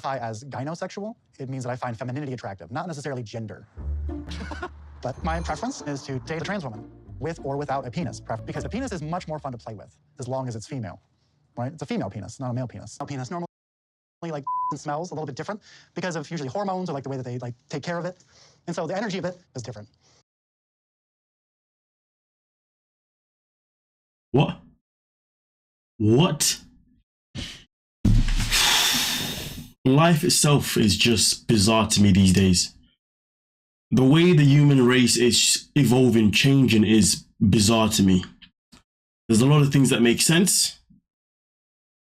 identify as gynosexual, it means that I find femininity attractive, not necessarily gender. But my preference is to date a trans woman, with or without a penis, because a penis is much more fun to play with, as long as it's female, right? It's a female penis, not a male penis. A penis normally like smells a little bit different because of usually hormones or like the way that they like take care of it. And so the energy of it is different. What? What? Life itself is just bizarre to me these days. The way the human race is evolving, changing is bizarre to me. There's a lot of things that make sense.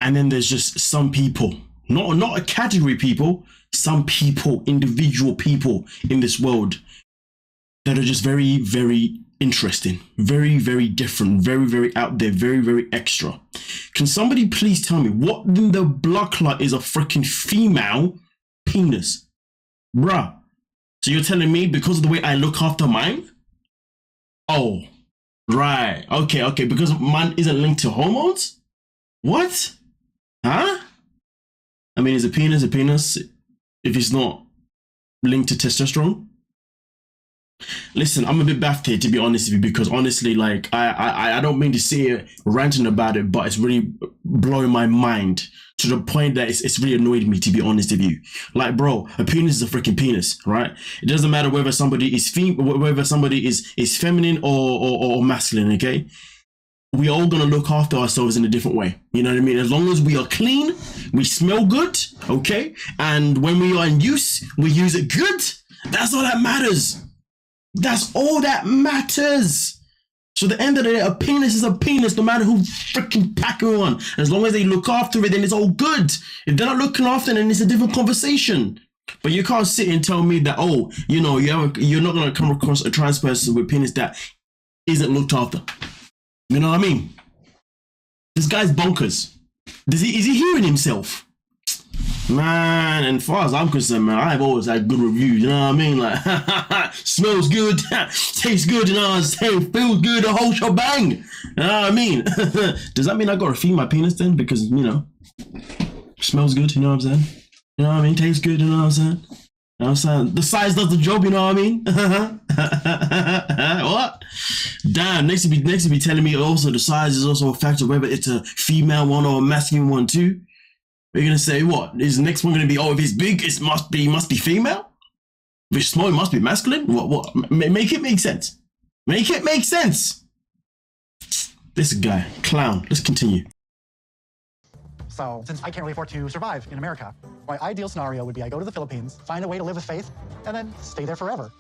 And then there's just some people, not a category people, some people, individual people in this world that are just very, very interesting, very, very different, very, very out there, very, very extra. Can somebody please tell me what in the blood clot is a freaking female penis? Bruh. So you're telling me because of the way I look after mine? Oh, right. Okay. Because mine isn't linked to hormones? What? Huh? I mean, is a penis a penis if it's not linked to testosterone? Listen, I'm a bit baffed here, to be honest with you, because honestly, like, I don't mean to sit here ranting about it, but it's really blowing my mind to the point that it's really annoyed me, to be honest with you. Like, bro, a penis is a freaking penis, right? It doesn't matter whether somebody is is feminine or masculine, okay? We all gonna look after ourselves in a different way. You know what I mean? As long as we are clean, we smell good, okay? And when we are in use, we use it good. That's all that matters. That's all that matters. So at the end of the day, a penis is a penis, no matter who freaking packing one. As long as they look after it, then it's all good. If they're not looking after it, then it's a different conversation. But you can't sit and tell me that, oh, you know, you're not going to come across a trans person with penis that isn't looked after. You know what I mean? This guy's bonkers. Is he hearing himself? Man, and as far as I'm concerned, man, I've always had good reviews, you know what I mean? Like, smells good, tastes good, you know what I'm saying? Feels good, the whole shebang. You know what I mean? Does that mean I gotta feed my penis then? Because, you know, smells good, you know what I'm saying? You know what I mean? Tastes good, you know what I'm saying? You know what I'm saying? The size does the job, you know what I mean? What? Damn, next to be telling me also the size is also a factor, whether it's a female one or a masculine one too. You're gonna say what? Is the next one gonna be, oh, if it's big, it must be female? If it's small, it must be masculine? What? Make it make sense. Make it make sense. This guy, clown. Let's continue. So, since I can't really afford to survive in America, my ideal scenario would be I go to the Philippines, find a way to live with faith, and then stay there forever.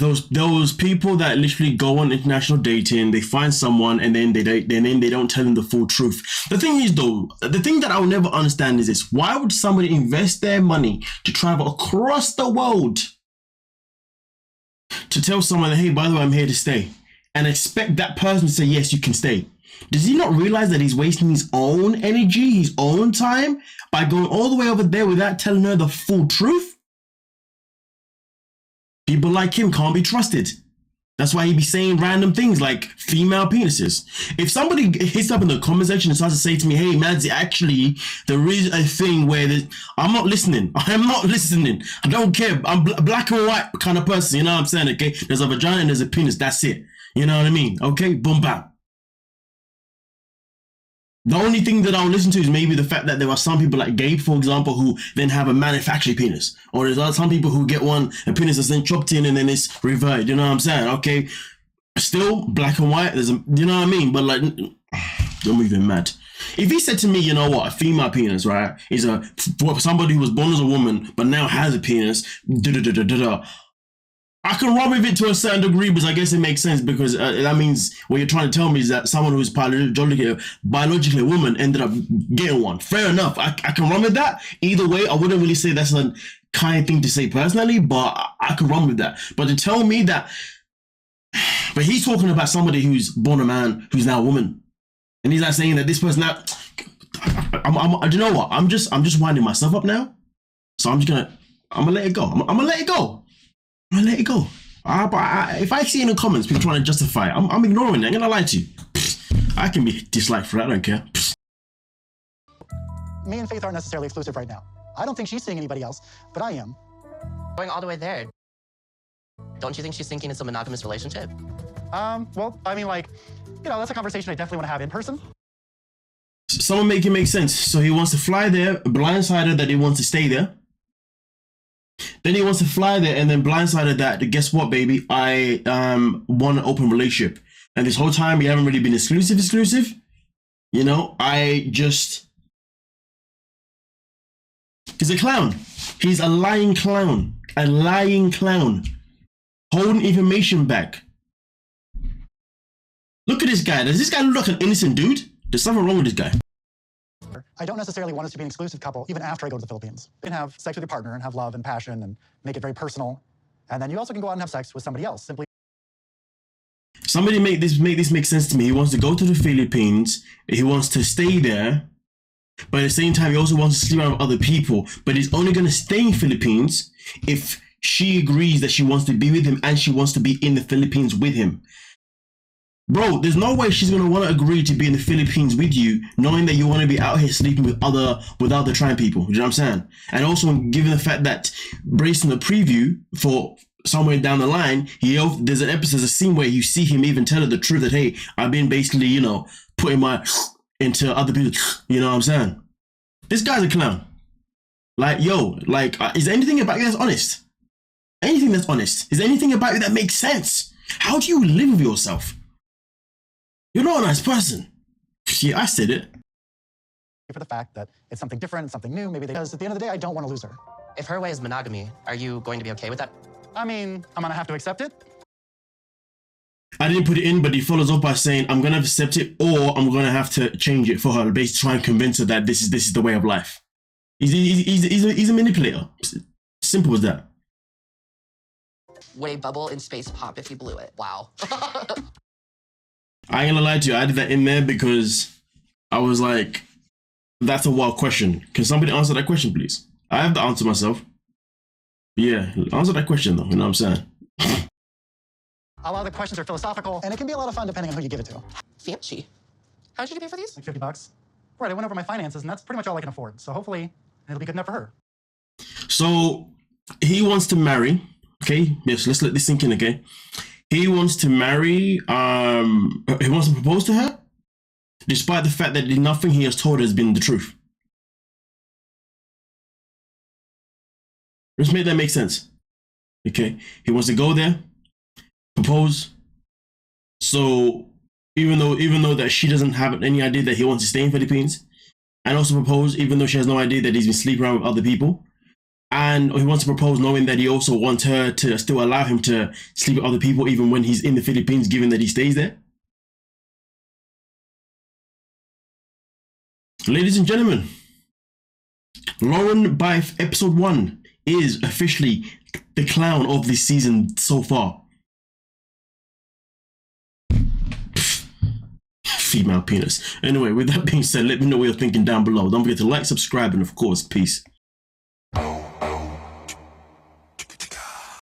Those people that literally go on international dating, they find someone and then they don't tell them the full truth. The thing is though, the thing that I'll never understand is this: why would somebody invest their money to travel across the world to tell someone, hey, by the way, I'm here to stay, and expect that person to say, yes, you can stay? Does he not realize that he's wasting his own energy, his own time by going all the way over there without telling her the full truth? People like him can't be trusted. That's why he be saying random things like female penises. If somebody hits up in the comment section and starts to say to me, hey, Madzie, actually, there is a thing where I'm not listening. I'm not listening. I don't care. I'm black and white kind of person. You know what I'm saying? Okay. There's a vagina and there's a penis. That's it. You know what I mean? Okay. Boom, bam. The only thing that I'll listen to is maybe the fact that there are some people like Gabe, for example, who then have a manufactured penis. Or there's some people who get a penis that's then chopped in and then it's reverted. You know what I'm saying? Okay. Still black and white. You know what I mean? But like, I'm even mad. If he said to me, you know what, a female penis, right, is somebody who was born as a woman, but now has a penis, I can run with it to a certain degree, because I guess it makes sense, because that means what you're trying to tell me is that someone who's biologically a woman ended up getting one. Fair enough. I can run with that. Either way, I wouldn't really say that's a kind thing to say personally, but I can run with that. But to tell me that, but he's talking about somebody who's born a man, who's now a woman, and he's not saying that this person now. Do you know what? I'm just winding myself up now, so I'm gonna let it go. I'm gonna let it go. I'm gonna let it go. But if I see in the comments people trying to justify it, I'm ignoring it. I'm gonna lie to you. I can be disliked for that. I don't care. me and Faith aren't necessarily exclusive right now. I don't think she's seeing anybody else, but I am. Going all the way there. Don't you think she's thinking it's a monogamous relationship? Well, I mean, like, you know, that's a conversation I definitely want to have in person. Someone make it make sense. So he wants to fly there, blindsided that he wants to stay there. Then he wants to fly there and then blindsided that, guess what, baby? I want an open relationship. And this whole time, we haven't really been exclusive. You know, he's a clown. He's a lying clown. A lying clown. Holding information back. Look at this guy. Does this guy look like an innocent dude? There's something wrong with this guy. I don't necessarily want us to be an exclusive couple, even after I go to the Philippines. You can have sex with your partner and have love and passion and make it very personal. And then you also can go out and have sex with somebody else, simply. Somebody make this make sense to me. He wants to go to the Philippines. He wants to stay there. But at the same time, he also wants to sleep around with other people. But he's only going to stay in Philippines if she agrees that she wants to be with him and she wants to be in the Philippines with him. Bro, there's no way she's going to want to agree to be in the Philippines with you, knowing that you want to be out here sleeping with other tribe people. You know what I'm saying? And also, given the fact that, based on the preview for somewhere down the line, there's a scene where you see him even tell her the truth that, hey, I've been basically, you know, putting my into other people. You know what I'm saying? This guy's a clown. Like, yo, like, is there anything about you that's honest? Anything that's honest? Is there anything about you that makes sense? How do you live with yourself? You're not a nice person. Yeah, I said it. For the fact that it's something different, something new, maybe because at the end of the day, I don't want to lose her. If her way is monogamy, are you going to be okay with that? I mean, I'm going to have to accept it. I didn't put it in, but he follows up by saying, I'm going to accept it or I'm going to have to change it for her, basically try and convince her that this is the way of life. He's a manipulator. Simple as that. Would a bubble in space pop if you blew it? Wow. I ain't gonna lie to you, I did that in there because I was like, that's a wild question. Can somebody answer that question, please? I have to answer myself. Yeah, answer that question though, you know what I'm saying? A lot of the questions are philosophical, and it can be a lot of fun depending on who you give it to. Fiancé. How much did you pay for these? Like $50. Right, I went over my finances, and that's pretty much all I can afford. So hopefully, it'll be good enough for her. So, he wants to marry, okay? Yes, let's let this sink in, okay? He wants to marry, he wants to propose to her, despite the fact that nothing he has told her has been the truth. Let's make that make sense. Okay, he wants to go there, propose. So even though that she doesn't have any idea that he wants to stay in Philippines, and also propose even though she has no idea that he's been sleeping around with other people. And he wants to propose knowing that he also wants her to still allow him to sleep with other people even when he's in the Philippines, given that he stays there. Ladies and gentlemen, Loren by episode 1 is officially the clown of this season so far. Female penis. Anyway, with that being said, let me know what you're thinking down below. Don't forget to like, subscribe, and of course, peace.